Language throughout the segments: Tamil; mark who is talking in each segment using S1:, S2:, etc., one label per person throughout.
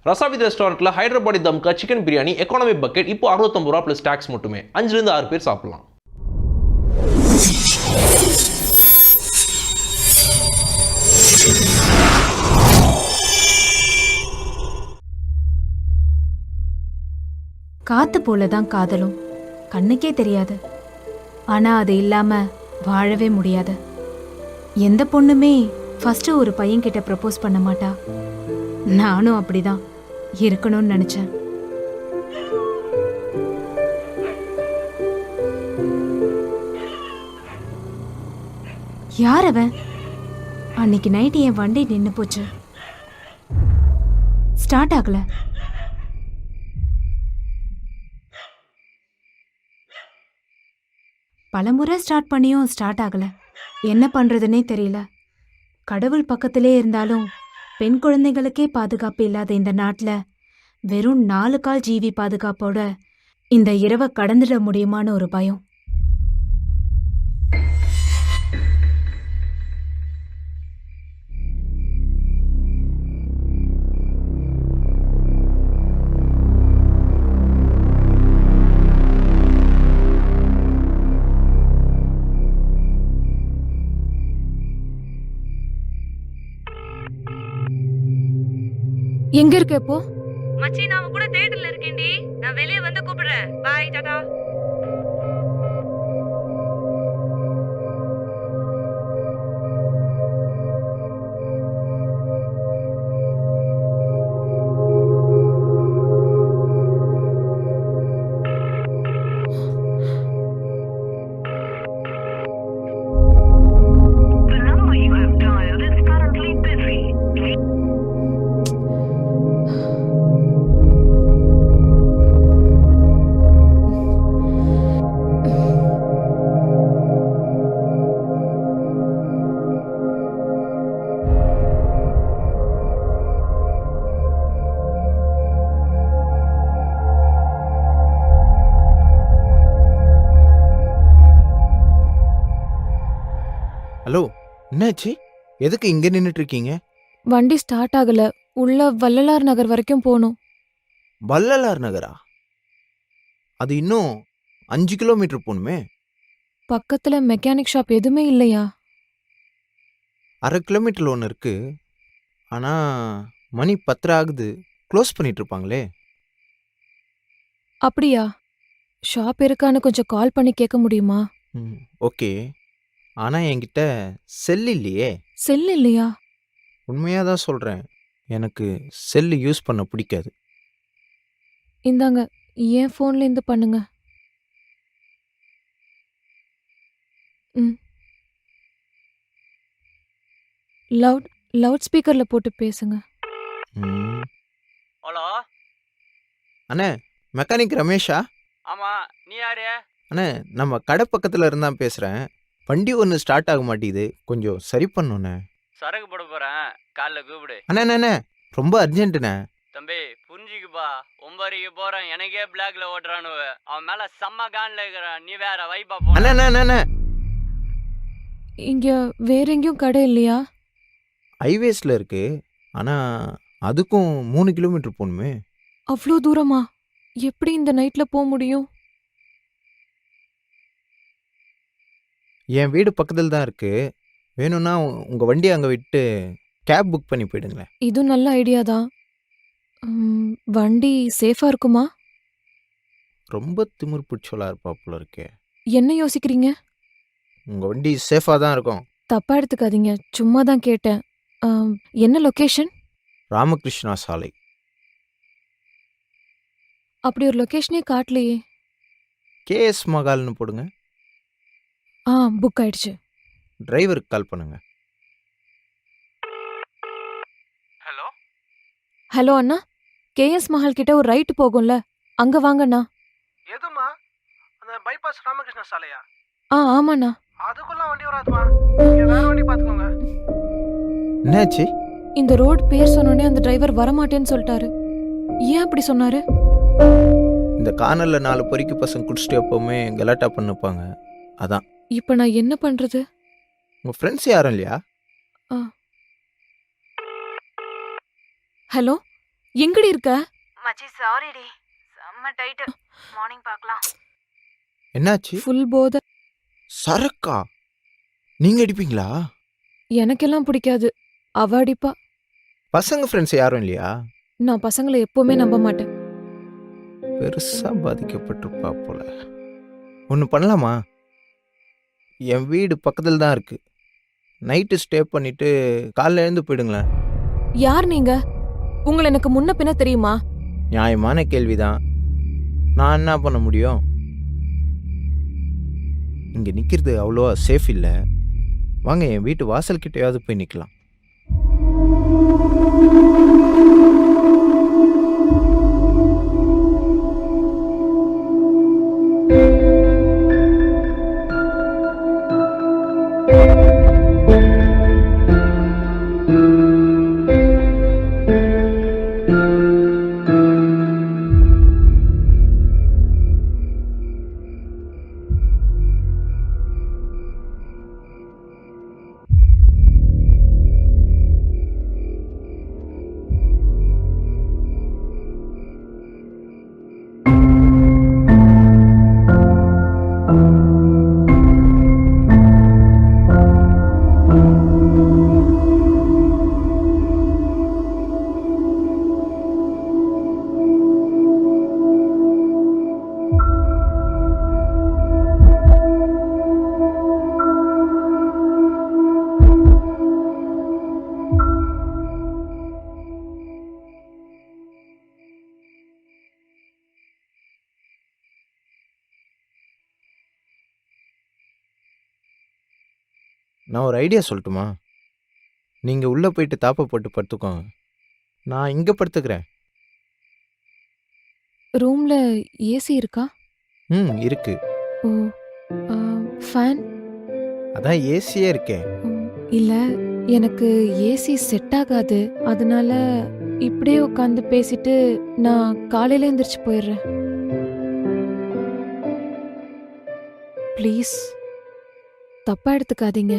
S1: ரசாவித் ரெஸ்டாரண்ட்டில் ஹைதராபாடி தம்கா சிக்கன் பிரியாணி எக்கானமி பக்கெட் இப்போ 65 ரூபா ப்ளஸ் டேக்ஸ் மட்டுமே. 5லேருந்து 6 பேர் சாப்பிடலாம்.
S2: காத்து போலதான் காதலும், கண்ணுக்கே தெரியாது. ஆனா அது இல்லாம வாழவே முடியாது. எந்த பொண்ணுமே ஃபர்ஸ்ட் ஒரு பையன்கிட்ட ப்ரப்போஸ் பண்ண மாட்டா. நானும் அப்படிதான் இருக்கணும்னு நினைச்சேன். யார் அவன்? அன்னைக்கு நைட்டு என் வண்டி நின்று போச்சு, ஸ்டார்ட் ஆகல. பலமுறை ஸ்டார்ட் பண்ணியும் ஸ்டார்ட் ஆகல. என்ன பண்றதுன்னே தெரியல. கடவுள் பக்கத்திலே இருந்தாலும் பெண் குழந்தைகளுக்கே பாதுகாப்பு இல்லாத இந்த நாட்டில் வெறும் 4 கால் ஜீவி பாதுகாப்போட இந்த இரவை கடந்துட முடியுமான்னு ஒரு பயம்.
S3: எங்க இருக்க இப்போ?
S4: மச்சி, நான் கூட தியேட்டர்ல இருக்கேன்டி. நான் வெளியே வந்து கூப்பிடுறேன். பாய், டாடா.
S5: ஹலோ, என்னாச்சு? எதுக்கு இங்கே நின்றுட்டு இருக்கீங்க?
S3: வண்டி ஸ்டார்ட் ஆகல. உள்ள வள்ளலார் நகர் வரைக்கும் போகணும்.
S5: வள்ளலார் நகரா? அது இன்னும் 5 கிலோமீட்டர் போகணுமே.
S3: பக்கத்துல மெக்கானிக் ஷாப் எதுவுமே இல்லையா?
S5: 1/2 கிலோமீட்டரில் ஒன்று இருக்கு. ஆனால் மணி 10 ஆகுது, க்ளோஸ் பண்ணிட்டு இருப்பாங்களே.
S3: அப்படியா? ஷாப் இருக்கான்னு கொஞ்சம் கால் பண்ணி கேட்க முடியுமா?
S5: ஓகே. ஆனால் என்கிட்ட செல் இல்லையே.
S3: செல் இல்லையா?
S5: உண்மையாக தான் சொல்கிறேன், எனக்கு செல்லு யூஸ் பண்ண பிடிக்காது.
S3: இந்தாங்க, என் ஃபோன்ல இருந்து பண்ணுங்க. லவுட் ஸ்பீக்கர்ல போட்டு பேசுங்க.
S5: ம்.
S6: ஹலோ.
S5: அண்ணே, மெக்கானிக் ரமேஷா?
S6: ஆமா, நீ யாரு?
S5: அண்ணே, நம்ம கடை பக்கத்தில் இருந்தான் பேசுகிறேன். வண்டி ஒன்று ஸ்டார்ட் ஆக மாட்டேங்குது, கொஞ்சம் சரி பண்ணுண்ணே.
S6: சரக்கு போட போறேன், காலைல கூப்பிடு.
S5: அண்ணே ரொம்ப அர்ஜென்ட்டுண்ணே.
S6: தம்பி புரிஞ்சுக்குப்பா, 9:30 போறேன், எனக்கே பிளாக்ல ஓட்டுறானுவ. அவன் மேல செம்ம கான்ல இருக்கிறான், நீ வேற வைப்பா போ.
S5: அண்ணே,
S3: இங்க வேற எங்கேயும் கடை இல்லையா?
S5: ஹைவேஸில் இருக்கு, ஆனால் அதுக்கும் 3 கிலோமீட்டர் போகணுமே.
S3: அவ்வளோ தூரமா? எப்படி இந்த நைட்ல போக முடியும்?
S5: என் வீடு பக்கத்தில் தான் இருக்கு. வேணும்னா உங்கள் வண்டியை அங்கே விட்டு கேப் புக் பண்ணி போயிடுங்களேன்.
S3: இது நல்ல ஐடியா தான். வண்டி சேஃபா இருக்குமா?
S5: ரொம்ப திமிர் பிடிச்சோலா இருப்பா போல இருக்கே.
S3: என்ன யோசிக்கிறீங்க?
S5: உங்கள் வண்டி சேஃபாக தான் இருக்கும்.
S3: தப்பா எடுத்துக்காதீங்க, சும்மா தான் கேட்டேன். என்ன லொகேஷன்?
S5: ராமகிருஷ்ணா சாலை.
S3: அப்படி ஒரு லொகேஷனே காட்டலையே.
S5: கேஎஸ் மகால்னு போடுங்க.
S3: புக் ஆயிடுச்சு.
S5: டிரைவருக்கு கால் பண்ணுங்க.
S6: ஹலோ.
S3: ஹலோ அண்ணா, கேஎஸ் மஹால் கிட்ட ஒரு ரைட் போகும்ல, அங்க வாங்கண்ணா.
S7: எதுமா? அந்த பைபாஸ் ராமகிருஷ்ண சாலையா?
S3: ஆமாண்ணா.
S7: அதுக்குள்ள வண்டி வராதுமா, நீங்க வேற வண்டி பாத்துக்கோங்க.
S5: என்னாச்சு?
S3: இந்த ரோட் பேர் சொன்னோடனே அந்த டிரைவர் வரமாட்டேன்னு சொல்லிட்டாரு. ஏன் அப்படி சொன்னாரு?
S5: இந்த கார்னரில் 4 பொறிக்கு பசங்க குடிச்சிட்டு எப்போவுமே கலாட்டா பண்ணிப்பாங்க, அதான்.
S3: இப்ப நான் என்ன பண்றது?
S5: உங்கள் ஃப்ரெண்ட்ஸ் யாரும் இல்லையா?
S3: ஹலோ, எங்கடி இருக்க?
S2: மச்சி சாரிடி, செம்ம டைட்டு. மார்னிங் பார்க்கலாம்.
S5: என்னாச்சு?
S3: ஃபுல் போத.
S5: சரக்கா? நீங்க அடிப்பீங்களா?
S3: எனக்கெல்லாம் பிடிக்காது. அவ அடிப்பா.
S5: பசங்க ஃப்ரெண்ட்ஸ் யாரும் இல்லையா?
S3: நான் பசங்களை எப்பவுமே நம்ப மாட்டேன்.
S5: பெருசா பாதிக்கப்பட்டிருப்பா போல. ஒன்று பண்ணலாமா? என் வீடு பக்கத்தில் தான் இருக்கு. நைட்டு ஸ்டே பண்ணிட்டு காலைல எழுந்து போயிடுங்களேன்.
S3: யார் நீங்க? உங்களை எனக்கு முன்ன பின்ன தெரியுமா?
S5: நியாயமான கேள்விதான். நான் என்ன பண்ண முடியும்? இங்கே நிற்கிறது அவ்வளோவா சேஃப் இல்லை. வாங்க என் வீட்டு வாசல் கிட்டயாவது போய் நிற்கலாம். நான் ஒரு ஐடியா சொல்லட்டுமா? நீங்கள் உள்ளே போயிட்டு தாப்பை போட்டு படுத்துக்கோங்க. நான் இங்கே படுத்துக்கிறேன்.
S3: ரூம்ல ஏசி இருக்கா?
S5: இருக்கு.
S3: ஓ. ஃபேன்?
S5: அதான் ஏசியே இருக்கே.
S3: இல்ல, எனக்கு ஏசி செட் ஆகாது. அதனால இப்படியே உட்காந்து பேசிட்டு நான் காலையில எந்திரிச்சு போயிடுறேன். ப்ளீஸ், தப்பா எடுத்துக்காதீங்க.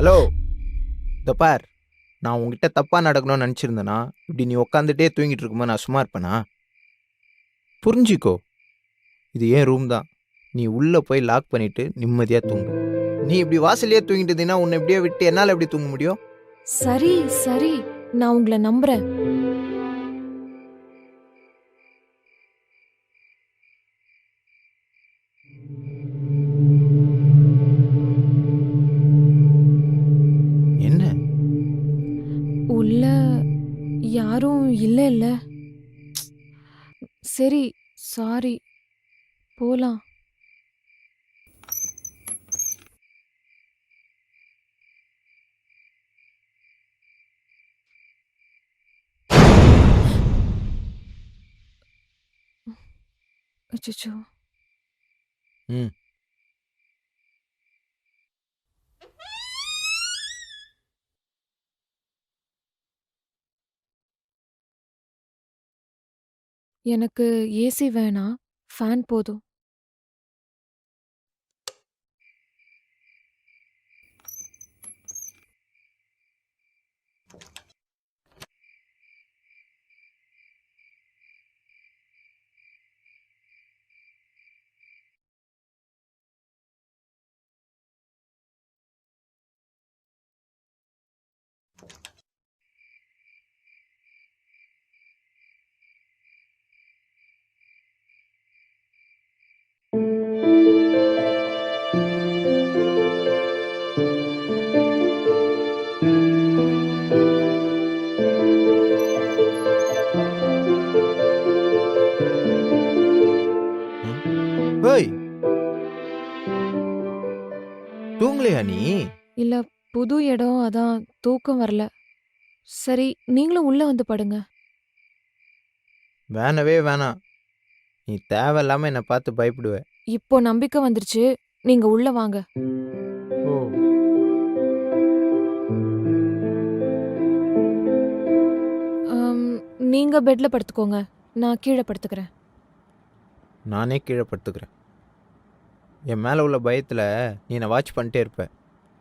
S5: ஹலோ, இந்த பார். நான் உங்ககிட்ட தப்பாக நடக்கணும்னு நினச்சிருந்தேன்னா இப்படி நீ உக்காந்துட்டே தூங்கிட்டு இருக்கும்போது நான் சும்மா இருப்பேனா? புரிஞ்சிக்கோ, இது ஏன் ரூம் தான். நீ உள்ளே போய் லாக் பண்ணிட்டு நிம்மதியாக தூங்கு. நீ இப்படி வாசல்லையே தூங்கிட்டு இருந்தீங்கன்னா உன்னை இப்படியே விட்டு என்னால் எப்படி தூங்க முடியும்?
S3: சரி சரி, நான் உங்களை நம்புறேன்.
S5: என்ன?
S3: உள்ள யாரும் இல்ல. சரி, சாரி. போலாம். அச்சச்சோ.
S5: ம்
S3: எனக்கு ஏசி வேணாம், ஃபேன் போதும். தூக்கம் வரல. சரி, நீங்களும் உள்ள வந்து படுங்க.
S5: வேணவே வேணாம். நீ தேவையில்லாம என்னை பார்த்து பயப்படுவ.
S3: இப்போ நம்பிக்கை வந்துருச்சு. நீங்க உள்ள வாங்க.
S5: ஓ,
S3: ஆம், நீங்க பெட்ல படுத்துக்கோங்க. நான் கீழே படுத்துக்கிறேன்.
S5: நானே கீழே படுத்துக்கிறேன். என் மேலே உள்ள பயத்தில் நீ என்னை வாட்ச் பண்ணிட்டே இருப்ப.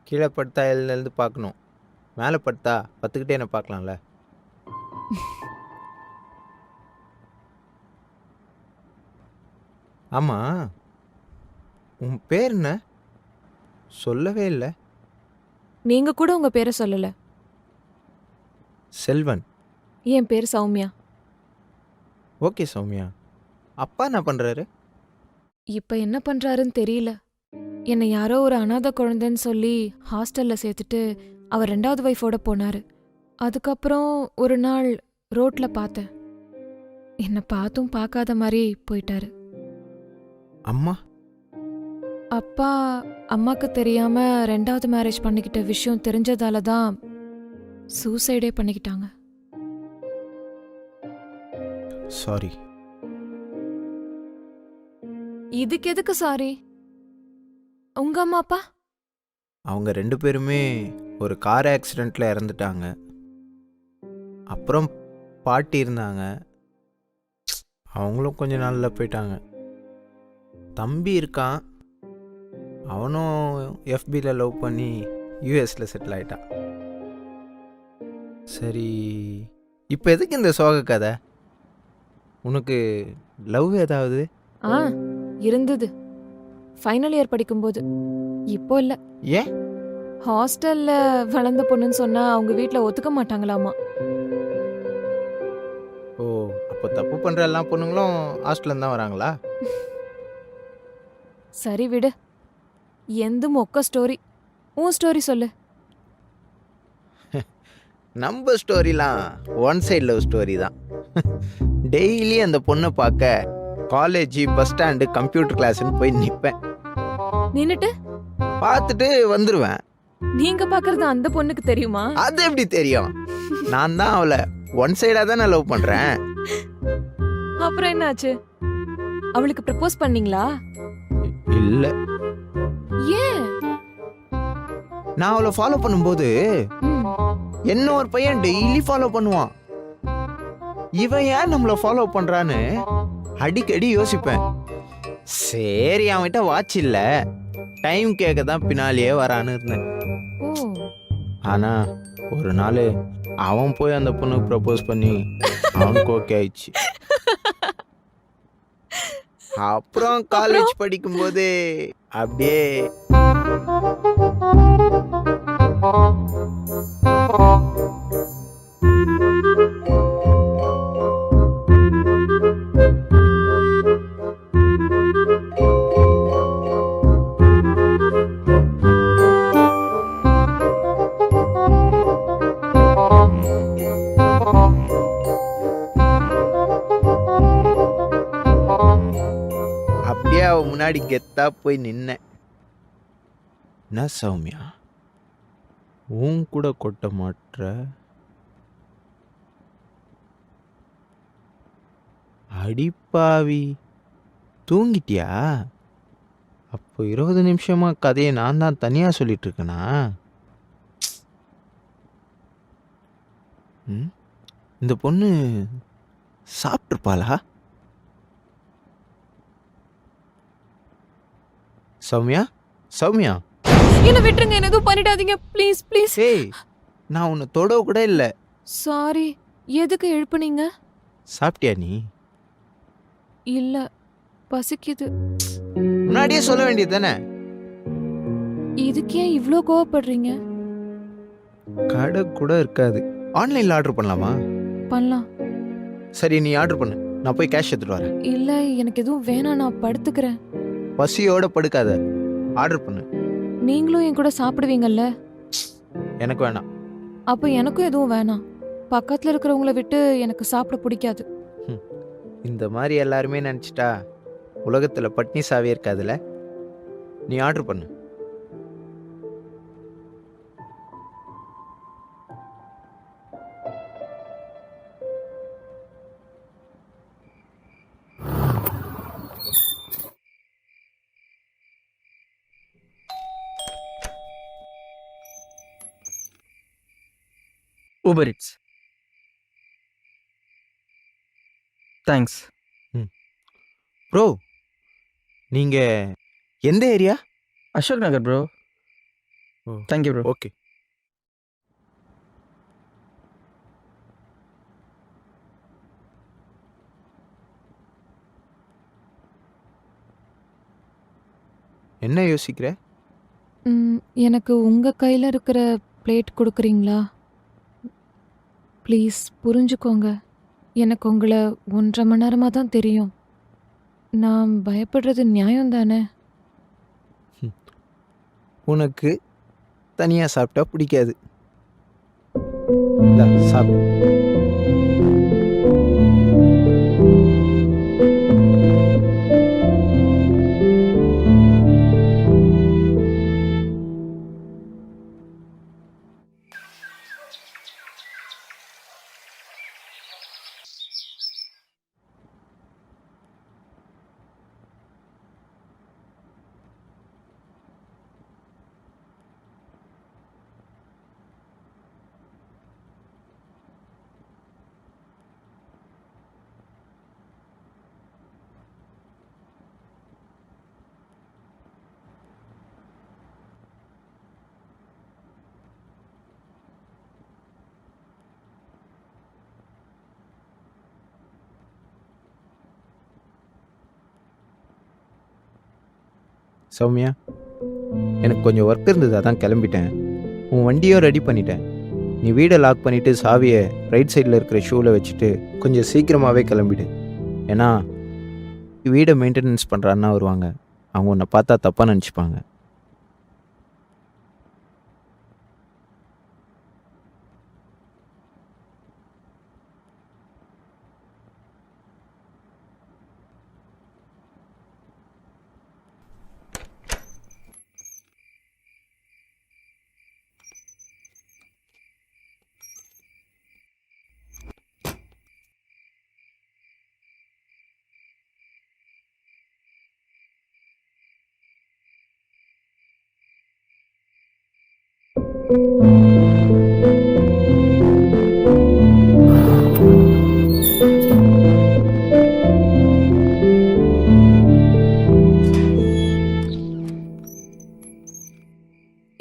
S5: கீழே படுத்தா எழுந்து பார்க்கணும், மேலே படுத்தா பத்துக்கிட்டே என்னை பார்க்கலாம்ல. ஆமாம், உன் பேர் என்ன? சொல்லவே இல்லை.
S3: நீங்க கூட உங்க பேரை சொல்லல.
S5: செல்வன்.
S3: என் பேர் சௌமியா.
S5: ஓகே சௌமியா. அப்பா என்ன பண்ணுறாரு?
S3: இப்ப என்ன பண்றாருன்னு தெரியல. என்னை யாரோ ஒரு அனாதை குழந்தைன்னு சொல்லி ஹாஸ்டல்ல சேர்த்துட்டு அவர் 2வது வைஃபோட போனாரு. அதுக்கப்புறம் ஒரு நாள் ரோட்ல பார்த்தேன். என்னை பார்த்தும் பார்க்காத மாதிரி போயிட்டாரு.
S5: அம்மா?
S3: அப்பா அம்மாக்கு தெரியாம 2வது மேரேஜ் பண்ணிக்கிட்ட விஷயம் தெரிஞ்சதால தான் சூசைடே பண்ணிக்கிட்டாங்க.
S5: சாரி.
S3: இதுக்கு எதுக்கு சாரி? உங்க அம்மா அப்பா?
S5: அவங்க 2 பேருமே ஒரு கார் ஆக்சிடெண்ட்டில் இறந்துட்டாங்க. அப்புறம் பாட்டி இருந்தாங்க, அவங்களும் கொஞ்ச நாளில் போயிட்டாங்க. தம்பி இருக்கான், அவனும் எஃபியில் லவ் பண்ணி யூஎஸில் செட்டில் ஆயிட்டான். சரி, இப்போ எதுக்கு இந்த சோக கதை? உனக்கு லவ் ஏதாவது?
S3: ஆ, இருந்தது. ஃபைனல் இயர் படிக்கும்போது. இப்போ இல்ல.
S5: ஏன்?
S3: ஹாஸ்டல்ல வளர்ந்த பொண்ணுன்னு சொன்னா அவங்க வீட்ல ஒத்துக்க மாட்டாங்களாமா.
S5: ஓ, அப்போ தப்பு பண்ணுற எல்லா பொண்ணுங்களும் ஹாஸ்டல்லேருந்து தான் வராங்களா?
S3: சரி விடு. எந்த மொக்க ஸ்டோரி. உன் ஸ்டோரி சொல்லு.
S5: நம்ம ஸ்டோரிலாம் ஒன் சைடு லவ் ஸ்டோரி தான். டெய்லி அந்த பொண்ணை பார்க்க காலேஜ், பஸ் ஸ்டாண்டு, கம்ப்யூட்டர் கிளாஸ்ன்னு போய் நிற்பேன்.
S3: நின்னுட்டு
S5: பார்த்துட்டு வந்துடுவேன்.
S3: நீங்க பாக்குறது அந்த பொண்ணுக்கு தெரியுமா?
S5: அது எப்படி தெரியும்? நான் தான் அவளை ஒன் சைடாக தான் நான் லவ் பண்ணுறேன்.
S3: அப்புறம் என்னாச்சு? அவளுக்கு ப்ரப்போஸ் பண்ணீங்களா?
S5: இல்லை,
S3: ஏன்?
S5: நான் அவளை ஃபாலோ பண்ணும்போது
S3: ம்,
S5: என்ன ஒரு பையன் டெய்லி ஃபாலோ பண்ணுவான். இவன் ஏன் நம்மளை ஃபாலோ பண்ணுறான்னு அடிக்கடி யோசிப்பேன். சரி, அவன்கிட்ட வாட்ச் இல்லை, டைம் கேட்க தான் பின்னாலேயே வரான்னு இருந்தேன்.
S3: ஓ,
S5: ஆனா ஒரு நாள் அவன் போய் அந்த பொண்ணுக்கு ப்ரப்போஸ் பண்ணி அவனுக்கு ஓகே ஆயிடுச்சு. அப்புறம் காலேஜ் படிக்கும்போது அப்படியே அப்படியே அவ முன்னாடி கெத்தா போய் நின்னேன். என்ன சௌமியா, உன் கூட கொட்ட மாட்ற? அடிப்பாவி, தூங்கிட்டியா? அப்போ 20 நிமிஷமா கதையை நான் தான் தனியா சொல்லிட்டு இருக்கேனா? இந்த பொண்ணு சாப்பிட்ருப்பாளா? சௌமியா, சௌமியா,
S3: என்ன விட்டுருங்க. என்ன எதுவும் பண்ணிடாதீங்க ப்ளீஸ் ப்ளீஸ்.
S5: ஏய், நான் உன்னை தொட கூட இல்லை.
S3: சாரி. எதுக்கு எழுப்புனீங்க?
S5: சாப்பிட்டியா நீ?
S3: இல்ல, பசிக்குது.
S5: முன்னாடியே சொல்ல வேண்டியது தானே.
S3: இதுக்கு ஏன் இவ்ளோ கோவப்படுறீங்க?
S5: கடை கூட இருக்காது, ஆன்லைன்ல ஆர்டர் பண்ணலாமா?
S3: பண்ணலாம்.
S5: சரி, நீ ஆர்டர் பண்ணு, நான் போய் கேஷ் எடுத்துட்டு வரேன்.
S3: இல்ல, எனக்கு எதுவும் வேணாம். நான் படுத்துக்கிறேன்.
S5: பசியோட படுக்காத, ஆர்டர் பண்ணு.
S3: நீங்களும் என் கூட சாப்பிடுவீங்கல்ல?
S5: எனக்கு வேணாம்.
S3: அப்போ எனக்கும் எதுவும் வேணாம். பக்கத்துல இருக்கிறவங்கள விட்டு எனக்கு சாப்பிட பிடிக்காது.
S5: இந்த மாதிரி எல்லாருமே நினச்சிட்டா உலகத்தில் பட்னி சாவே இருக்காதுல்ல. நீ ஆர்டர் பண்ணு.
S8: Uber it's. தேங்க்ஸ்.
S5: ப்ரோ நீங்க எந்த area?
S8: Ashok Nagar bro.
S5: Oh.
S8: Thank you bro.
S5: Okay. என்ன யோசிக்கிற?
S3: எனக்கு உங்க கையில இருக்கிற பிளேட் கொடுக்குறீங்களா? ப்ளீஸ் புரிஞ்சுக்கோங்க. எனக்கு உங்களை 1.5 மணி நேரமா தான் தெரியும். நான் பயப்படுறது நியாயம் தானே?
S5: உனக்கு தனியா சாப்பிட்டா பிடிக்காது. இந்தா, சாப்பிடு. சௌமியா, எனக்கு கொஞ்சம் ஒர்க் இருந்தது, அதான் கிளம்பிட்டேன். உன் வண்டியும் ரெடி பண்ணிட்டேன். நீ வீடை லாக் பண்ணிவிட்டு சாவியை ரைட் சைடில் இருக்கிற ஷூவில் வச்சுட்டு கொஞ்சம் சீக்கிரமாகவே கிளம்பிடு. ஏன்னா வீடை மெயின்டெனன்ஸ் பண்ணுற அண்ணா வருவாங்க. அவங்க உன்னை பார்த்தா தப்பாக நினச்சிப்பாங்க.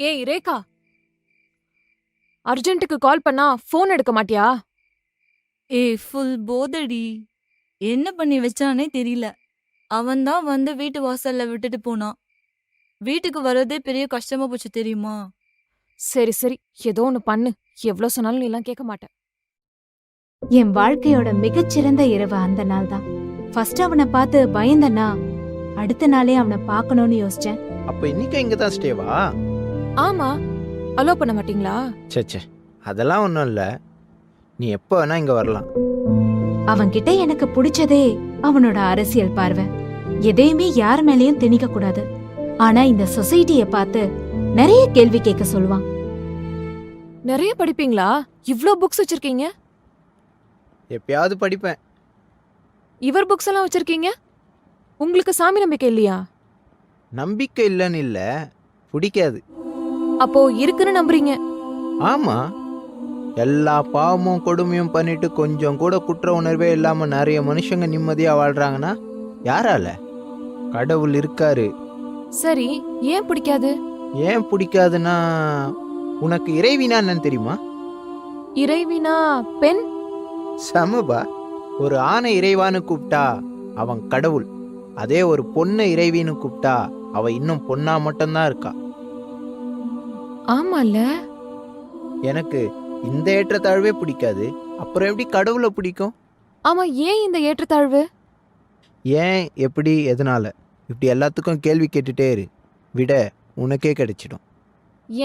S3: ஏய் ரேகா, அர்ஜென்ட்டுக்கு கால் பண்ணா ஃபோன் எடுக்க மாட்டியா?
S4: ஏய் ஃபுல் போதடி. என்ன பண்ணி வச்சானே தெரியல. அவன்தான் வந்து வீட்டு வாசல்ல விட்டுட்டு போனான். வீட்டுக்கு வர்றதே பெரிய கஷ்டமா போச்சு தெரியுமா?
S3: சரி சரி, ஏதோ ஒன்று பண்ணு. எவ்வளோ சொன்னாலும் நீலாம் கேட்க மாட்டேன்.
S2: என் வாழ்க்கையோட மிகச்சிறந்த இரவு அந்த நாள் தான். ஃபர்ஸ்ட் அவனை பார்த்து பயந்தனா, அடுத்த நாளே அவனை பார்க்கணும்னு யோசிச்சேன்.
S5: அப்போ இன்னைக்கு இங்கே தான் ஸ்டேவா?
S3: ஆமா, அலோ பண்ண மாட்டீங்களா?
S5: சே, அதெல்லாம் ஒன்றும் இல்லை. நீ எப்போ வேணா இங்கே வரலாம்.
S2: அவன்கிட்ட எனக்கு பிடிச்சதே அவனோட அரசியல் பார்வை. எதையுமே யார் மேலேயும் திணிக்க கூடாது. ஆனா இந்த சொசைட்டிய பார்த்து நிறைய கேள்வி கேட்க சொல்லுவான்.
S3: நிறைய படிப்பீங்களா? இவ்ளோ புக்ஸ் வச்சிருக்கீங்க?
S5: எப்பயாவது படிப்பேன்.
S3: இவர் புக்ஸ் எல்லாம் வச்சிருக்கீங்க? உங்களுக்கு சாமி நம்பிக்கை இல்லையா?
S5: நம்பிக்கை இல்லைன்னு இல்லை, பிடிக்காது.
S3: அப்போ இருக்குன்னு நம்புறீங்க?
S5: ஆமாம், எல்லா பாவமும் கொடுமையும் பண்ணிட்டு கொஞ்சம் கூட குற்ற உணர்வே இல்லாமல் நிறைய மனுஷங்க நிம்மதியாக வாழ்கிறாங்கன்னா யாரால? கடவுள் இருக்காரு.
S3: சரி, ஏன் பிடிக்காது?
S5: ஏன் பிடிக்காதுன்னா, உனக்கு இறைவினா என்னன்னு தெரியுமா?
S3: இறைவினா பெண்?
S5: சமபா, ஒரு ஆணை இறைவான்னு கூப்பிட்டா அவன் கடவுள். அதே ஒரு பொண்ணை இறைவின்னு கூப்பிட்டா அவ இன்னும் பொண்ணா மட்டும்தான் இருக்கா.
S3: ஆமால.
S5: எனக்கு இந்த ஏற்றத்தாழ்வே பிடிக்காது, அப்புறம் எப்படி கடவுளை பிடிக்கும்?
S3: ஆமா, ஏன் இந்த ஏற்றத்தாழ்வு?
S5: ஏன், எப்படி, எதனால, இப்படி எல்லாத்துக்கும் கேள்வி கேட்டுட்டே இரு. விட உனக்கே கிடைச்சிடும்.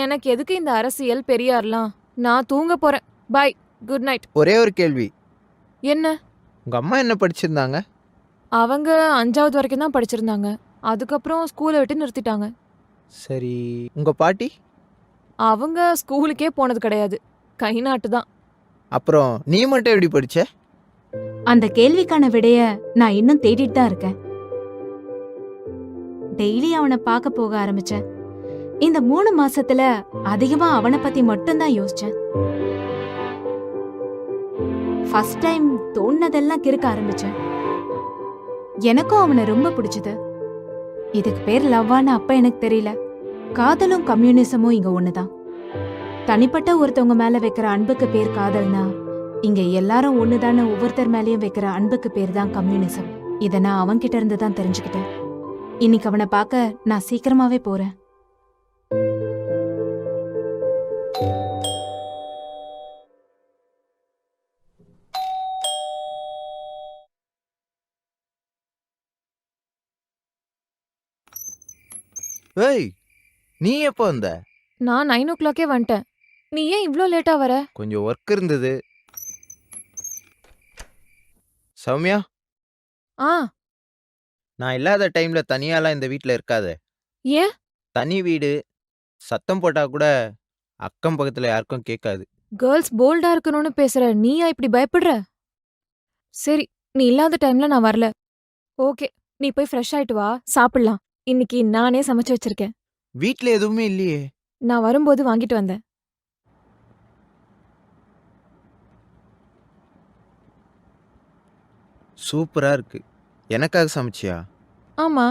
S3: எனக்கு எதுக்கு இந்த அரசியல் பெரியார்லாம்? நான் தூங்க போறேன். Bye, good night.
S5: ஒரே ஒரு கேள்வி.
S3: என்ன?
S5: உங்க அம்மா என்ன படிச்சிருந்தாங்க?
S3: அவங்க 5வது வரைக்கும் தான் படிச்சிருந்தாங்க. அதுக்கப்புறம் ஸ்கூலை விட்டு நிறுத்திட்டாங்க.
S5: சரி, உங்க பாட்டி?
S3: அவங்க ஸ்கூலுக்கே போனது கிடையாது, கை நாட்டு தான்.
S5: அப்புறம் நீ மட்டும் எப்படி படிச்ச?
S2: அந்த கேள்விக்கான விடைய நான் இன்னும் தேடிட்டு தான் இருக்கேன். டெய்லி அவனை பார்க்க போக ஆரம்பிச்சேன். இந்த 3 மாசத்துல அதிகமா அவனை பத்தி மட்டும்தான் யோசிச்சேன். ஃபர்ஸ்ட் டைம் தோணுனதெல்லாம் கிறுக்க ஆரம்பிச்சேன். எனக்கும் அவனை ரொம்ப பிடிச்சது. இதுக்கு பேர் லவ்வான்னு அப்ப எனக்கு தெரியல. காதலும் கம்யூனிசமும் இங்க ஒண்ணுதான். தனிப்பட்ட ஒருத்தவங்க மேல வைக்கிற அன்புக்கு பேர் காதல்னா, இங்க எல்லாரும் ஒண்ணுதான்னு ஒவ்வொருத்தர் மேலயும் வைக்கிற அன்புக்கு பேர் தான் கம்யூனிசம். இத நான் அவன்கிட்ட இருந்து தான் தெரிஞ்சுக்கிட்டேன். இன்னைக்கு அவனை பார்க்க நான் சீக்கிரமாவே போறேன்.
S5: ஏய், நீ எப்போ வந்த?
S3: நான் 9 o'clockே வந்துட்டேன். நீ ஏன் இவ்ளோ லேட்டா வர?
S5: கொஞ்சம் ஒர்க் இருந்தது. சௌமியா,
S3: ஆ,
S5: நான் இல்லாத டைம்ல தனியாலாம் இந்த வீட்ல இருக்காத.
S3: ஏன்?
S5: தனி வீடு, சத்தம் போட்டா கூட அக்கம் பக்கத்துல யாருக்கும் கேட்காது.
S3: கேர்ள்ஸ் போல்டா இருக்கணும்னு பேசுற நீயா இப்படி பயப்படுற? சரி, நீ இல்லாத டைம்ல நான் வரல. ஓகே, நீ போய் ஃப்ரெஷ் ஆயிட்டு வா, சாப்பிடலாம். இன்னைக்கு நானே சமைச்சு வச்சிருக்கேன்.
S5: வீட்ல எதுவுமே இல்லையே.
S3: நான் வரும்போது வாங்கிட்டு வந்தேன்.
S5: சூப்பரா இருக்கு. எனக்காக சமைச்சியா?
S3: ஆமா,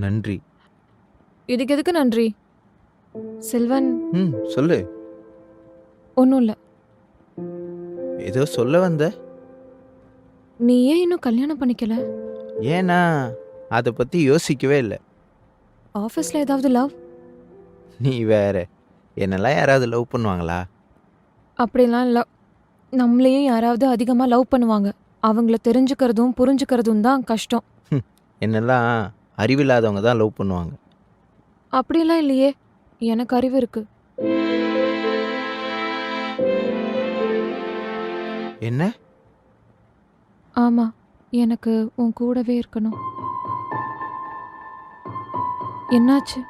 S5: நன்றி.
S3: இதுக்கு எதுக்கு நன்றி? செல்வன்,
S5: சொல்லு.
S3: ஒன்றும் இல்லை.
S5: ஏதோ சொல்ல வந்த?
S3: நீ ஏன் இன்னும் கல்யாணம் பண்ணிக்கல?
S5: ஏன்னா அதை பத்தி யோசிக்கவே இல்லை.
S3: ஆஃபீஸில் ஏதாவது லவ்?
S5: நீ வேற, என்னெல்லாம் யாராவது லவ் பண்ணுவாங்களா?
S3: அப்படிலாம் இல்லை. நம்மளையும் யாராவது அதிகமாக லவ் பண்ணுவாங்க. அவங்கள தெரிஞ்சுக்கிறதும் புரிஞ்சுக்கிறதும் தான் கஷ்டம்.
S5: என்னெல்லாம் அறிவில்லாதவங்க தான் லவ் பண்ணுவாங்க.
S3: அப்படிலாம் இல்லையே, எனக்கு அறிவு இருக்கு.
S5: என்ன?
S3: ஆமா, எனக்கு உன் கூடவே இருக்கணும். என்னாச்சு?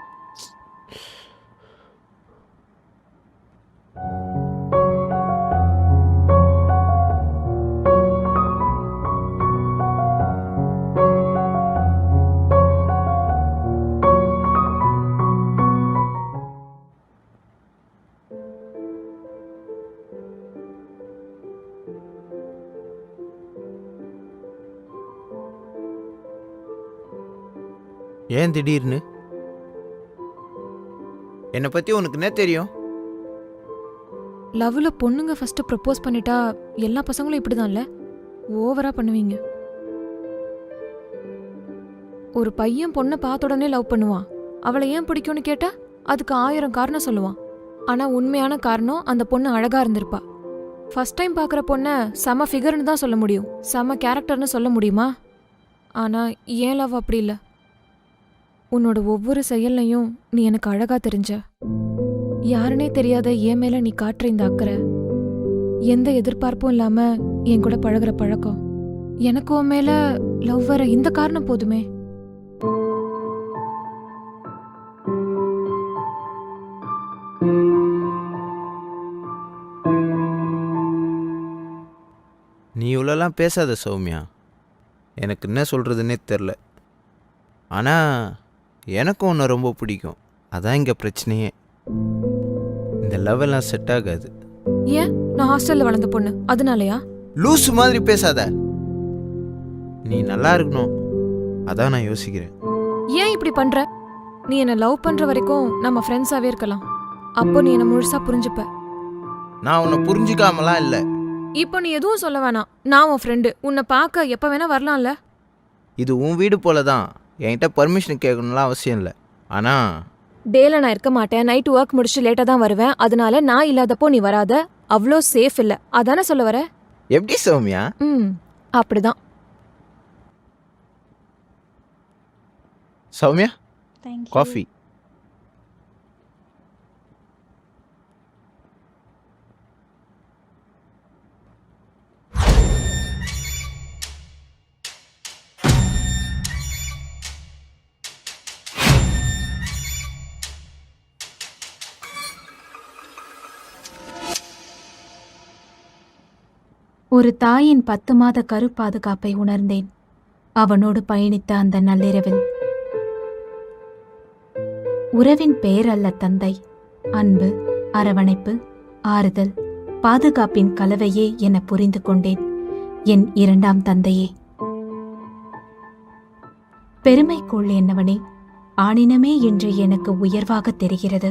S5: ஏன் திடீர்னு? என்னை பத்தி உனக்கு என்ன தெரியும்?
S3: லவ்ல பொண்ணுங்க ஃபர்ஸ்ட் ப்ரப்போஸ் பண்ணிட்டா எல்லா பசங்களும் இப்படிதான்ல, ஓவரா பண்ணுவீங்க. ஒரு பையன் பொண்ணை பார்த்த உடனே லவ் பண்ணுவான். அவளை ஏன் பிடிக்கும்னு கேட்டா அதுக்கு 1000 காரணம் சொல்லுவான். ஆனா உண்மையான காரணம் அந்த பொண்ணு அழகா இருந்திருப்பா. ஃபர்ஸ்ட் டைம் பார்க்குற பொண்ணை செம ஃபிகர்னு தான் சொல்ல முடியும், செம கேரக்டர்னு சொல்ல முடியுமா? ஆனா ஏன் லவ் அப்படி இல்லை. உன்னோட ஒவ்வொரு செயல்லையும் நீ எனக்கு அழகா தெரிஞ்ச. யாருனே தெரியாத என் மேல நீ காட்டுற இந்த அக்கறை, எந்த எதிர்பார்ப்பும் இல்லாம என் கூட பழகுற பழக்கம், எனக்கு உன் மேல லவ் வர இந்த காரணம் போதுமே.
S5: நீ இவ்வளோலாம் பேசாத சௌமியா. எனக்கு என்ன சொல்கிறதுன்னே தெரில. ஆனால் எனக்கும் உன்னை ரொம்ப பிடிக்கும். அதான் இங்கே பிரச்சனையே. இந்த லவ் எல்லாம் செட் ஆகாது.
S3: ஏன்? நான் ஹாஸ்டல்ல வளர்ந்த பொண்ணு அதனாலயா?
S5: லூசு மாதிரி பேசாத. நீ நல்லா இருக்கணும், அதான் நான் யோசிக்கிறேன்.
S3: ஏன் இப்படி பண்ற? நீ என்ன லவ் பண்ற வரைக்கும் நம்ம ஃப்ரெண்ட்ஸாவே இருக்கலாம். அப்போ நீ என்ன முழுசா புரிஞ்சுப்ப.
S5: நான் உன்னை புரிஞ்சுக்காமலாம் இல்லை.
S3: இப்போ நீ எதுவும் சொல்ல வேணாம். நான் உன் ஃப்ரெண்டு, உன்னை பார்க்க எப்ப வேணா வரலாம்ல.
S5: இது உன் வீடு போல தான். என்கிட்ட பர்மிஷன் கேட்கணும்லாம் அவசியம் இல்லை. ஆனால்
S3: டேல நான் இருக்க மாட்டேன், நைட் ஒர்க் முடிச்சு லேட்டா தான் வருவேன். அதனால நான் இல்லாதப்போ நீ வராத. அவ்வளோ சேஃப் இல்ல, அதானே சொல்ல வர?
S5: எப்படி சௌமியா?
S3: அப்படிதான்.
S5: சௌமியா, காஃபி.
S2: ஒரு தாயின் 10 மாத கரு பாதுகாப்பை உணர்ந்தேன் அவனோடு பயணித்த அந்த நள்ளிரவில். உறவின் பெயர் அல்ல தந்தை, அன்பு, அரவணைப்பு, ஆறுதல், பாதுகாப்பின் கலவையே என புரிந்து கொண்டேன். என் இரண்டாம் தந்தையே. பெருமைக்குள் என்னவனே, ஆணினமே என்று எனக்கு உயர்வாக தெரிகிறது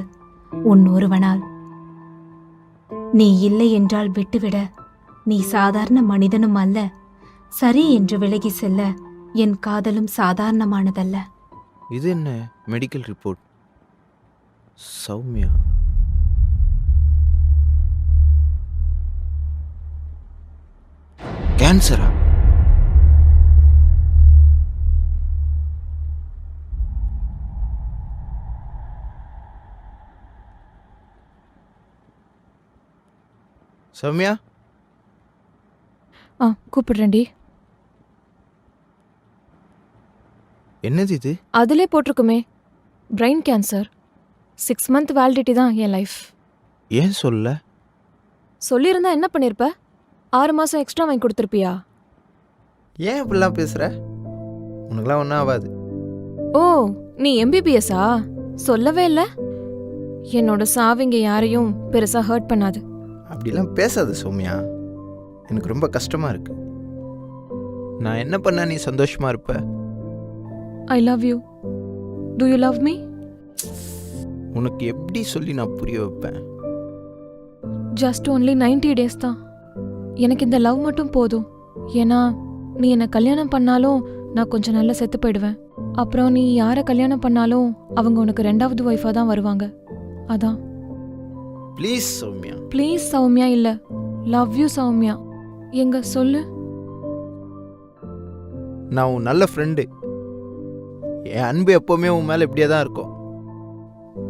S2: உன் ஒருவனால். நீ இல்லை என்றால் விட்டுவிட, நீ சாதாரண மனிதனும் அல்ல, சரி என்று விலகி செல்ல என் காதலும் சாதாரணமானதல்ல.
S5: இது என்ன மெடிக்கல் ரிப்போர்ட்? சௌமியா கேன்சரா? சௌமியா,
S3: கூப்பிடுறேன்டி.
S5: என்னது இது?
S3: அதிலே போட்டிருக்குமே, பிரெயின் கேன்சர். 6 month வேலிடிட்டி தான் என் லைஃப்.
S5: ஏன் சொல்ல?
S3: சொல்லியிருந்தா என்ன பண்ணியிருப்ப? 6 மாதம் எக்ஸ்ட்ரா வாங்கி கொடுத்துருப்பியா?
S5: ஏன் இப்படிலாம் பேசுற? உனக்குலாம் ஒன்றும் ஆகாது.
S3: ஓ, நீ MBBS-ஆ? சொல்லவே இல்லை. என்னோட சாவிங்க யாரையும் பெருசா ஹர்ட் பண்ணாது.
S5: அப்படிலாம் பேசாத சௌமியா, எனக்கு ரொம்ப கஷ்டமா இருக்கு. நான் என்ன பண்ணா நீ சந்தோஷமா இருப்ப?
S3: I love you. To you love me?
S5: உனக்கு எப்படி சொல்லி நான் புரிய வைப்பேன்?
S3: ஜஸ்ட் ஒன்லி 90 days தான். எனக்கு இந்த லவ் மட்டும் போதும். ஏன்னா நீ என்னை கல்யாணம் பண்ணாலும் நான் கொஞ்சம் நல்லா செத்து போயிடுவேன். அப்புறம் நீ யாரை கல்யாணம் பண்ணாலும் அவங்க உனக்கு 2வது ஒய்ஃபாக தான் வருவாங்க. அதான்.
S5: ப்ளீஸ் சௌமியா.
S3: ப்ளீஸ் சௌமியா இல்ல, லவ் யூ சௌமியா. எங்க சொல்லு.
S5: நான் உன் நல்ல ஃப்ரெண்டு. என் அன்பு எப்போவுமே உன் மேலே இப்படியே தான் இருக்கும்.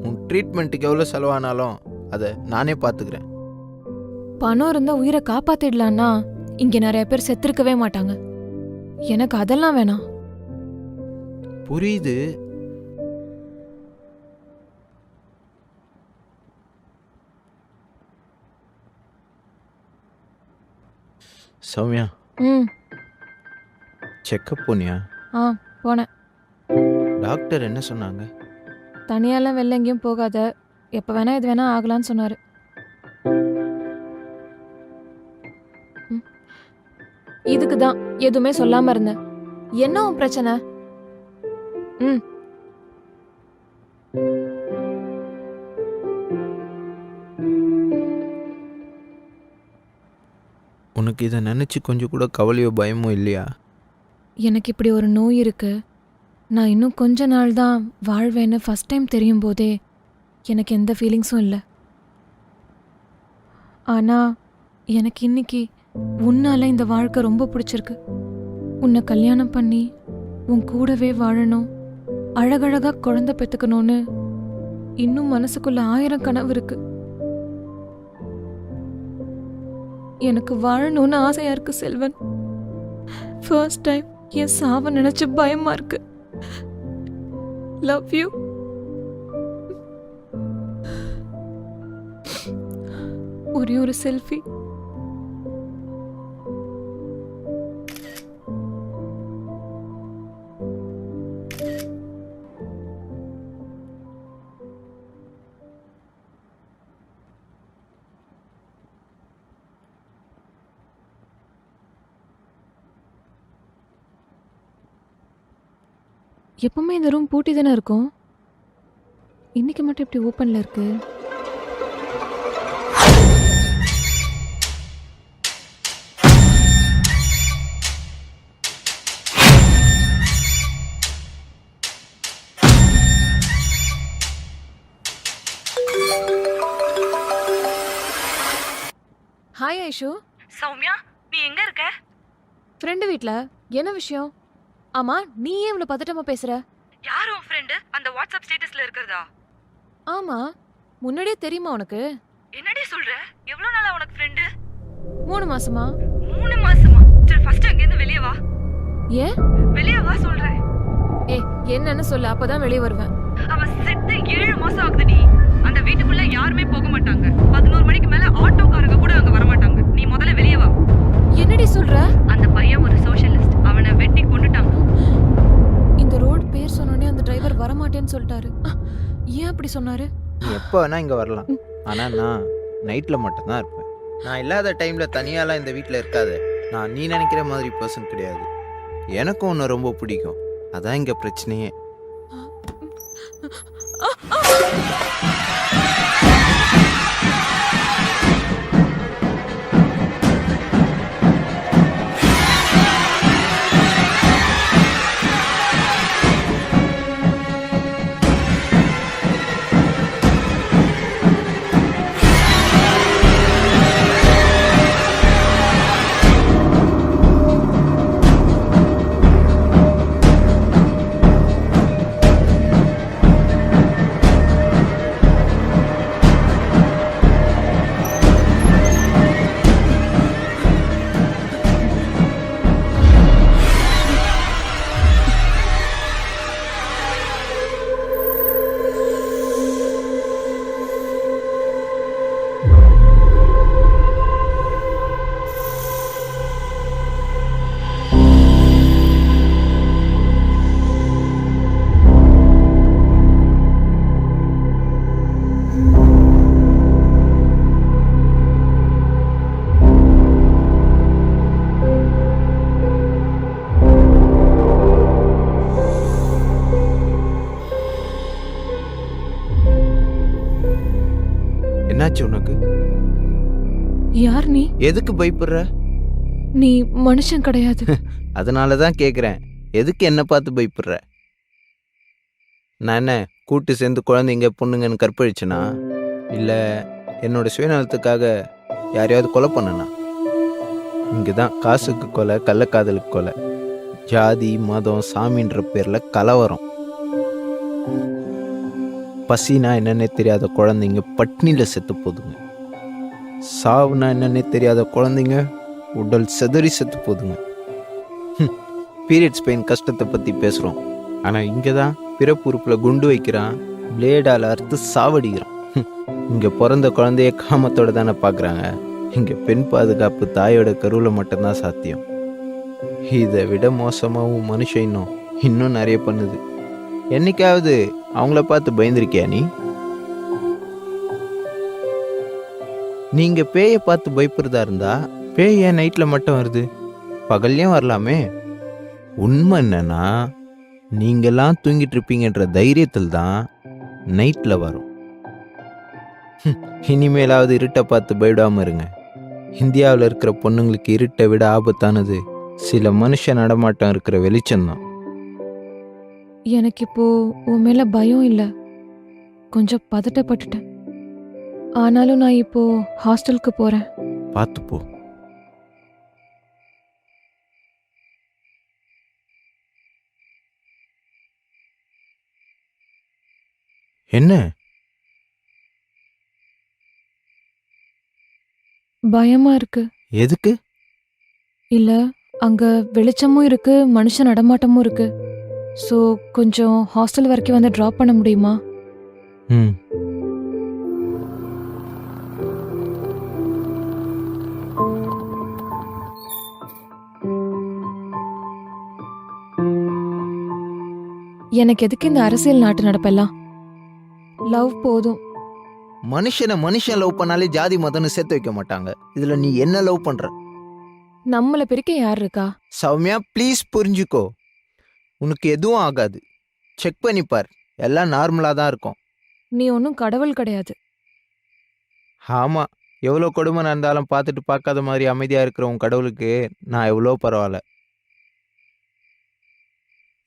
S5: உன் ட்ரீட்மெண்ட்டுக்கு எவ்வளோ செலவானாலும் அதை நானே பார்த்துக்கிறேன்.
S3: பணம் இருந்தா உயிரை காப்பாத்திடலான்னா இங்க நிறைய பேர் செத்துருக்கவே மாட்டாங்க. எனக்கு அதெல்லாம் வேணாம்.
S5: புரியுது. சௌமியா, செக்கப் போனியா?
S3: போனேன்.
S5: டாக்டர் என்ன சொன்னாங்க?
S3: தனியாலாம் வெளில எங்கேயும் போகாத, எப்போ வேணா இது வேணா ஆகலான்னு சொன்னாரு. இதுக்கு தான் எதுவுமே சொல்லாம இருந்தேன். என்ன உன் பிரச்சனை?
S5: உனக்கு இதை நினச்சி கொஞ்சம் கூட கவலையோ பயமோ இல்லையா?
S3: எனக்கு இப்படி ஒரு நோய் இருக்கு, நான் இன்னும் கொஞ்ச நாள் தான் வாழ்வேன்னு ஃபர்ஸ்ட் டைம் தெரியும் போதே எனக்கு எந்த ஃபீலிங்ஸும் இல்லை. ஆனால் எனக்கு இன்னைக்கு உன்னால இந்த வாழ்க்கை ரொம்ப பிடிச்சிருக்கு. உன்னை கல்யாணம் பண்ணி உன் கூடவே வாழணும், அழகழகா குழந்தை பெற்றுக்கணும்னு இன்னும் மனசுக்குள்ள 1000 கனவு இருக்கு. எனக்கு வாழணும்னு ஆசையா இருக்கு செல்வன். ஃபர்ஸ்ட் டைம் என் சாவை நினைச்சு பயமா இருக்கு. Love you. ஒரே ஒரு செல்ஃபி. எப்பவுமே இந்த ரூம் பூட்டி தானே இருக்கும், இன்னைக்கு மட்டும் இப்படி ஓப்பன்ல இருக்கு. ஹாய் ஐஷு.
S4: சௌமியா, நீ எங்க இருக்க?
S3: ஃப்ரெண்டு வீட்ல. என்ன விஷயம்? ஆமா, நீ ஏன் இவ்வளவு பதட்டமா பேசுற?
S4: யார் உன் ஃப்ரெண்டு? அந்த வாட்ஸ்அப் ஸ்டேட்டஸ்ல இருக்கிறதா?
S3: ஆமா, முன்னாடியே தெரியுமா உனக்கு?
S4: என்னடி சொல்ற? எவ்வளவு நாளா உனக்கு ஃப்ரெண்டு?
S3: 3 மாசமா.
S4: 3 மாசமா? சரி ஃபர்ஸ்ட் அங்க இருந்து வெளிய வா.
S3: ஏன்?
S4: வெளிய வா சொல்றேன்.
S3: ஏய், என்னன்னு சொல்லு, அப்பதான் வெளியே வருவேன்.
S4: அவ செத்து 7 மாசம் ஆகுதுடி. அந்த வீட்டுக்குள்ள யாருமே போக மாட்டாங்க. 11 மணிக்கு மேல ஆட்டோக்காரங்க கூட அங்க வர மாட்டாங்க. நீ முதல்ல வெளிய வா.
S3: என்னடி சொல்ற?
S4: அந்த பையன் ஒரு சோஷலிஸ்ட். அவனை வெட்டி கொன்னுட்டாங்க.
S3: இந்த ரோட் பேர் சொன்னோடனே அந்த டிரைவர் வரமாட்டேன்னு சொல்லிட்டாரு. ஏன் அப்படி சொன்னாரு?
S5: நீ எப்போ வேணா இங்கே வரலாம், ஆனால் நான் நைட்டில் மட்டும்தான் இருப்பேன். நான் இல்லாத டைமில் தனியாலாம் இந்த வீட்டில் இருக்காத. நான் நீ நினைக்கிற மாதிரி பர்சன் கிடையாது. எனக்கும் உன்னை ரொம்ப பிடிக்கும். அதான் இங்கே பிரச்சனையே. என்னாச்சு உனக்கு?
S3: யார் நீ?
S5: எதுக்கு பயப்படுற?
S3: நீ மனுஷன் கிடையாது.
S5: அதனால தான் கேட்குறேன், எதுக்கு என்ன பார்த்து பயப்படுற? நான் என்ன கூட்டு சேர்ந்து குழந்தைங்க பொண்ணுங்கன்னு கற்பழிச்சனா? இல்லை என்னோட சுயநலத்துக்காக யாரையாவது கொலை பண்ணனா? இங்கே தான் காசுக்கு கொலை, கள்ளக்காதலுக்கு கொலை, ஜாதி மதம் சாமின்ற பேரில் கலவரம். பசினா என்னன்னே தெரியாத குழந்தைங்க பட்னியில் செத்து போதுங்க. சாவுனா என்னன்னே தெரியாத குழந்தைங்க உடல் செதறி செத்து போதுங்க. பீரியட்ஸ் பெயின் கஷ்டத்தை பற்றி பேசுகிறோம். ஆனால் இங்கே தான் பிறப்புறுப்பில் குண்டு வைக்கிறான், பிளேடால் அறுத்து சாவடிக்கிறான். இங்கே பிறந்த குழந்தைய காமத்தோட தானே பார்க்குறாங்க. இங்கே பெண் பாதுகாப்பு தாயோட கருவில் மட்டும்தான் சாத்தியம். இதை விட மோசமாகவும் மனுஷன் இன்னும் நிறைய பண்ணுது. என்னைக்காவது அவங்கள பார்த்து பயந்துருக்கியா நீ? நீங்க பேயை பார்த்து பயப்படுறதா இருந்தா பேய் ஏன் நைட்டில் மட்டும் வருது? பகல்லையும் வரலாமே. உண்மை என்னன்னா, நீங்கெல்லாம் தூங்கிட்டு இருப்பீங்கன்ற தைரியத்தில் தான் நைட்டில் வரும். இனிமேலாவது இருட்டை பார்த்து பயப்படாமல் இருங்க. இந்தியாவில் இருக்கிற பொண்ணுங்களுக்கு இருட்டை விட ஆபத்தானது சில மனுஷ நடமாட்டம் இருக்கிற வெளிச்சம்தான்.
S3: எனக்கு இப்போ உன் மேல பயம் இல்லை, கொஞ்சம் பதட்டப்பட்டுட்டேன். ஆனாலும் நான் இப்போ ஹாஸ்டலுக்கு போறேன்.
S5: பார்த்து போ. என்ன?
S3: பயமா இருக்கு.
S5: எதுக்கு?
S3: இல்ல, அங்க வெளிச்சமும் இருக்கு, மனுஷ நடமாட்டமும் இருக்கு. ஸோ கொஞ்சம் ஹாஸ்டல் வரைக்கும் வந்து ட்ராப் பண்ண முடியுமா?
S5: ம்.
S3: எனக்கு எதுக்கு இந்த அரசியல் நாட்டு நடப்பெல்லாம்? லவ் போதும்.
S5: மனுஷன் லவ் பண்ணாலே ஜாதி மதம்னு சேர்த்து வைக்க மாட்டாங்க. இதுல நீ என்ன லவ் பண்ற?
S3: நம்மள பிரிக்க யார் இருக்கா?
S5: சௌமியா ப்ளீஸ் புரிஞ்சுக்கோ. உனக்கு எதுவும் ஆகாது. செக் பண்ணிப்பார், எல்லாம் நார்மலாக தான் இருக்கும்.
S3: நீ ஒன்றும் கடவுள் கிடையாது.
S5: ஆமாம், எவ்வளோ கொடுமை நடந்தாலும் பார்த்துட்டு பார்க்காத மாதிரி அமைதியாக இருக்கிற உன் கடவுளுக்கு நான் எவ்வளோ பரவாயில்ல.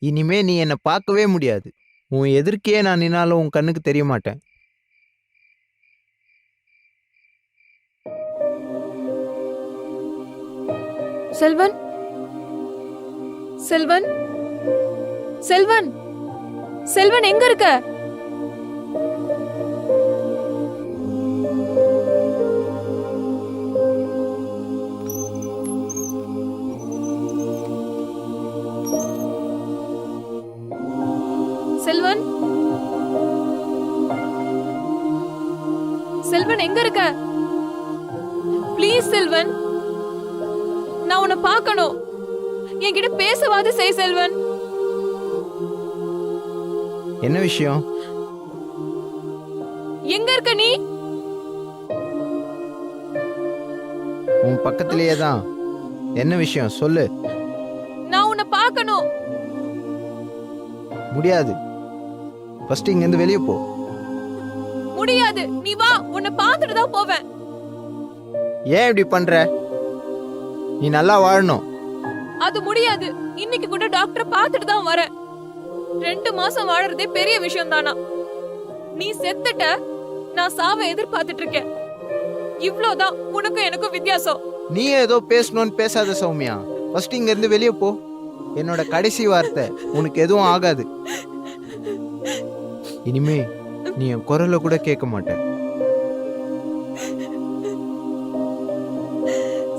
S5: இனிமே நீ என்னை பார்க்கவே முடியாது. உன் எதிர்க்கே நான் நின்னாலும் உன் கண்ணுக்கு தெரிய மாட்டேன்.
S3: செல்வன், செல்வன், செல்வன், செல்வன் எங்க இருக்க? செல்வன், செல்வன் எங்க இருக்க? ப்ளீஸ் செல்வன், நான் உன்னை பார்க்கணும். என்கிட்ட பேசவாது செய் செல்வன்.
S5: என்ன விஷயம்?
S3: எங்க இருக்க நீ?
S5: உன் பக்கத்திலேயே தான். என்ன விஷயம் சொல்லு.
S3: நான் உன்னை பார்க்கணும்.
S5: முடியாது. ஃபர்ஸ்ட் இங்கேருந்து வெளியே போ.
S3: முடியாது. நீ வா, உன்னை பார்த்துட்டு தான் போவேன்.
S5: ஏன் இப்படி பண்ற? நீ நல்லா வாழணும்.
S3: அது முடியாது. இன்னைக்கு கூட டாக்டரை பார்த்துட்டு தான் வரேன். 2 மாசம் வாழறதே பெரிய விஷயம் தானா? நீ செத்துட்ட, நான் சாவை எதிர்பார்த்துட்டு இருக்கேன். இவ்ளோதான் உனக்கும் எனக்கும் வித்தியாசம்.
S5: நீ ஏதோ பேசணும்னு பேசாத சௌமியா. ஃபர்ஸ்ட் இங்கேருந்து வெளியே போ. என்னோட கடைசி வார்த்தை, உனக்கு எதுவும் ஆகாது. இனிமே நீ என் குரலை கூட கேட்க மாட்ட.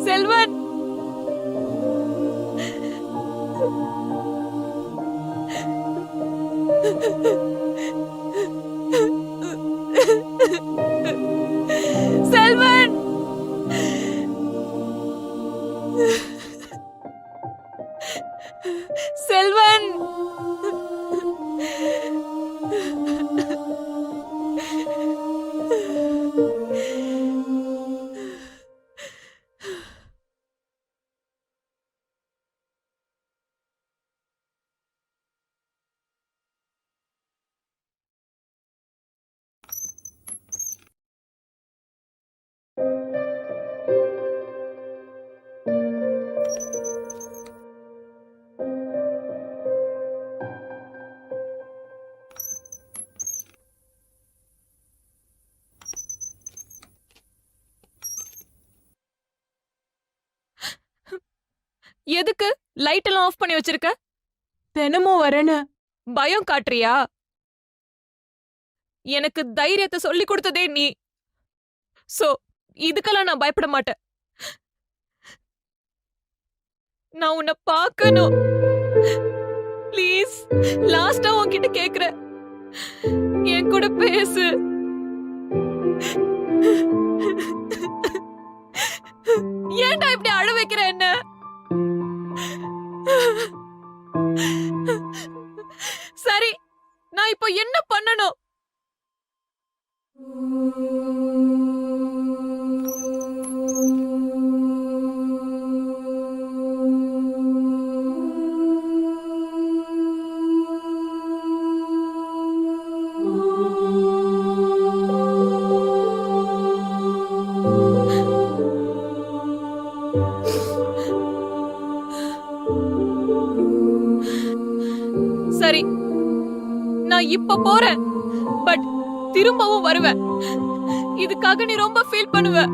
S3: செல்வன், செல்வன், செல்வன். எதுக்கு லைட் எல்லாம் ஆஃப் பண்ணி வச்சிருக்க? தினமும் வரேன்னு பயம் காட்டுறியா? எனக்கு தைரியத்தை சொல்லி கொடுத்ததே நீ. சோ இதுக்கெல்லாம் நான் பயப்பட மாட்டேன். நான் உன்னை பார்க்கணும். ப்ளீஸ், லாஸ்டா உன்கிட்ட கேக்குறேன். என் கூட பேசு. ஏன்டா இப்படி அழ வைக்கிற என்ன? சரி, நான் இப்போ என்ன பண்ணணும்? சரி, நான் இப்ப போறேன். பட் திரும்பவும் வருவேன். இதுக்காக நீ ரொம்ப ஃபீல் பண்ணுவ.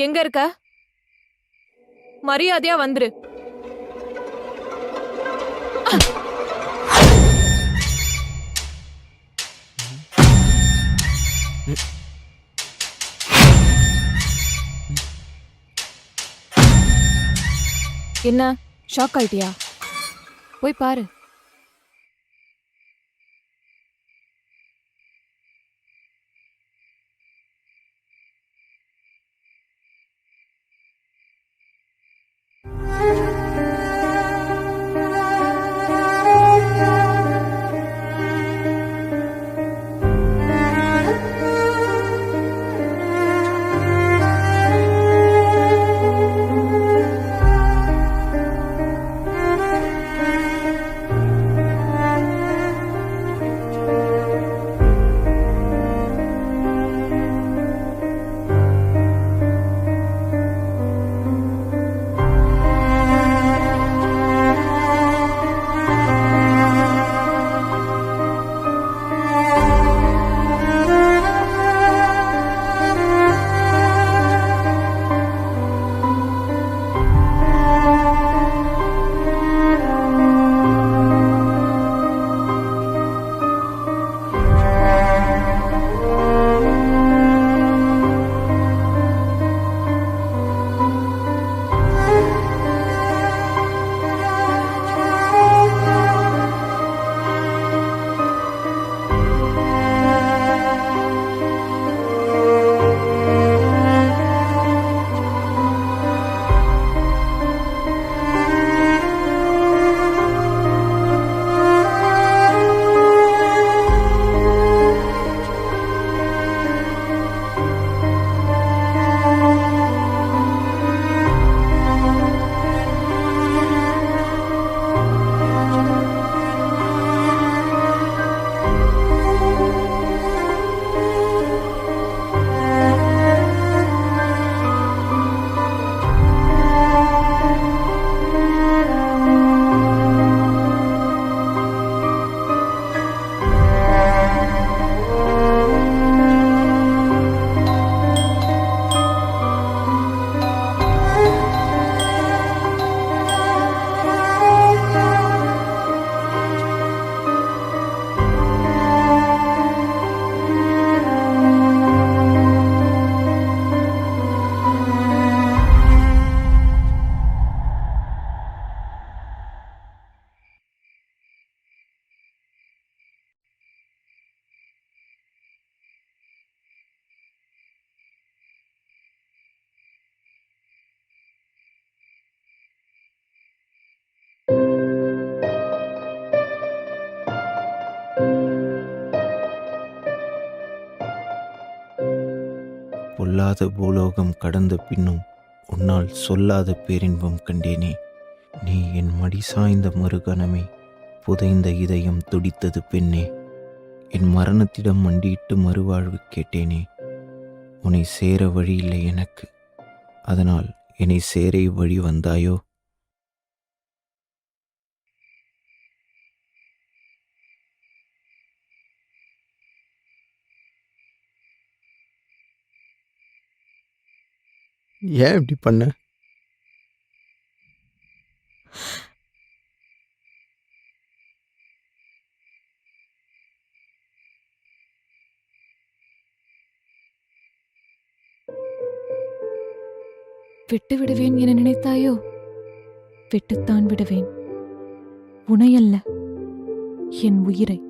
S3: எங்க இருக்க? மரியாதையா வந்துரு. என்ன ஷாக் ஆயிட்டியா? போய் பாரு.
S5: தொடாத பூலோகம் கடந்த பின்னும் உன்னால் சொல்லாத பேரின்பம் கண்டேனே. நீ என் மடி சாய்ந்த மறுகணமே புதைந்த இதயம் துடித்தது பெண்ணே. என் மரணத்திடம் மண்டியிட்டு மறுவாழ்வு கேட்டேனே. உன்னை சேர வழி இல்லை எனக்கு, அதனால் என்னை சேர வழி வந்தாயோ. ஏன் இப்படி பண்ண?
S3: விட்டு விடுவேன் என நினைத்தாயோ? விட்டுத்தான் விடுவேன். உனையல்ல, என் உயிரை.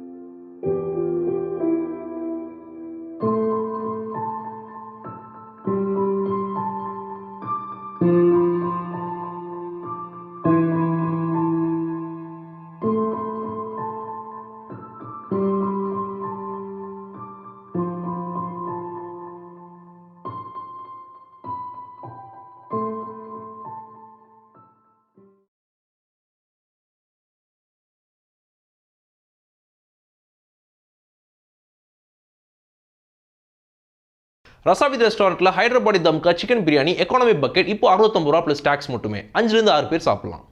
S1: ரசாவித் ரெஸ்டாரண்ட்டில் ஹைதராபாடி தம்கா சிக்கன் பிரியாணி எக்கானமி பக்கெட் இப்போ 65 ரூபா ப்ளஸ் டேக்ஸ் மட்டுமே. 5 to 6 பேர் சாப்பிடலாம்.